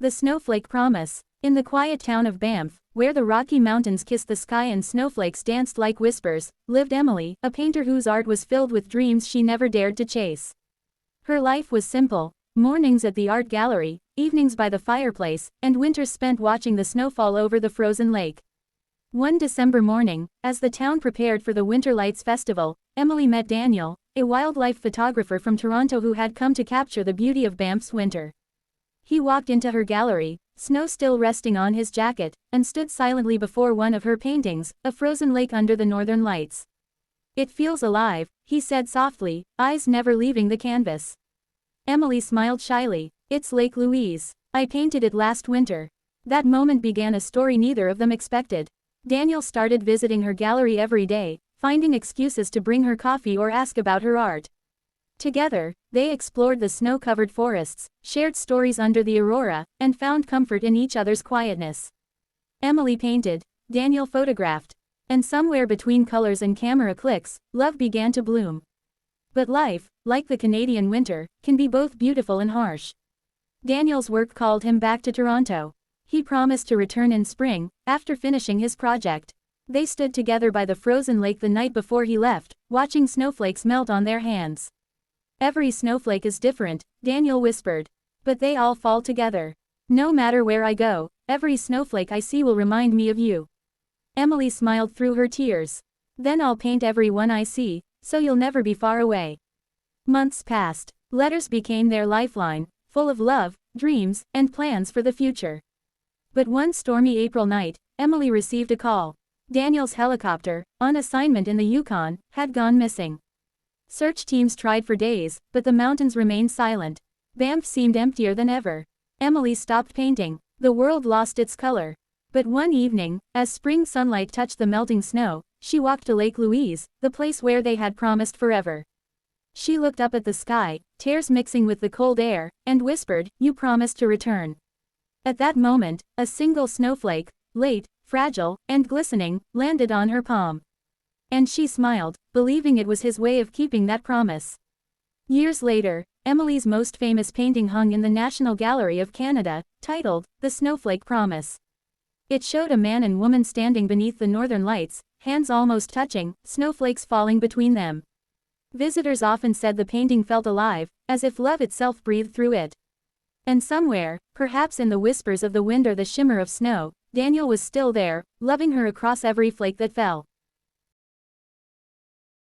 The Snowflake Promise. In the quiet town of Banff, where the Rocky Mountains kissed the sky and snowflakes danced like whispers, lived Emily, a painter whose art was filled with dreams she never dared to chase. Her life was simple: mornings at the art gallery, evenings by the fireplace, and winters spent watching the snow fall over the frozen lake. One December morning, as the town prepared for the Winter Lights Festival, Emily met Daniel, a wildlife photographer from Toronto who had come to capture the beauty of Banff's winter. He walked into her gallery, snow still resting on his jacket, and stood silently before one of her paintings, a frozen lake under the northern lights. "It feels alive," he said softly, eyes never leaving the canvas. Emily smiled shyly. "It's Lake Louise. I painted it last winter." That moment began a story neither of them expected. Daniel started visiting her gallery every day, finding excuses to bring her coffee or ask about her art. Together, they explored the snow-covered forests, shared stories under the aurora, and found comfort in each other's quietness. Emily painted, Daniel photographed, and somewhere between colors and camera clicks, love began to bloom. But life, like the Canadian winter, can be both beautiful and harsh. Daniel's work called him back to Toronto. He promised to return in spring, after finishing his project. They stood together by the frozen lake the night before he left, watching snowflakes melt on their hands. "Every snowflake is different," Daniel whispered. "But they all fall together. No matter where I go, every snowflake I see will remind me of you." Emily smiled through her tears. "Then I'll paint every one I see, so you'll never be far away." Months passed. Letters became their lifeline, full of love, dreams, and plans for the future. But one stormy April night, Emily received a call. Daniel's helicopter, on assignment in the Yukon, had gone missing. Search teams tried for days, but the mountains remained silent. Banff seemed emptier than ever. Emily stopped painting. The world lost its color. But one evening, as spring sunlight touched the melting snow, she walked to Lake Louise, the place where they had promised forever. She looked up at the sky, tears mixing with the cold air, and whispered, "You promised to return." At that moment, a single snowflake, late, fragile, and glistening, landed on her palm. And she smiled, believing it was his way of keeping that promise. Years later, Emily's most famous painting hung in the National Gallery of Canada, titled, "The Snowflake Promise." It showed a man and woman standing beneath the northern lights, hands almost touching, snowflakes falling between them. Visitors often said the painting felt alive, as if love itself breathed through it. And somewhere, perhaps in the whispers of the wind or the shimmer of snow, Daniel was still there, loving her across every flake that fell.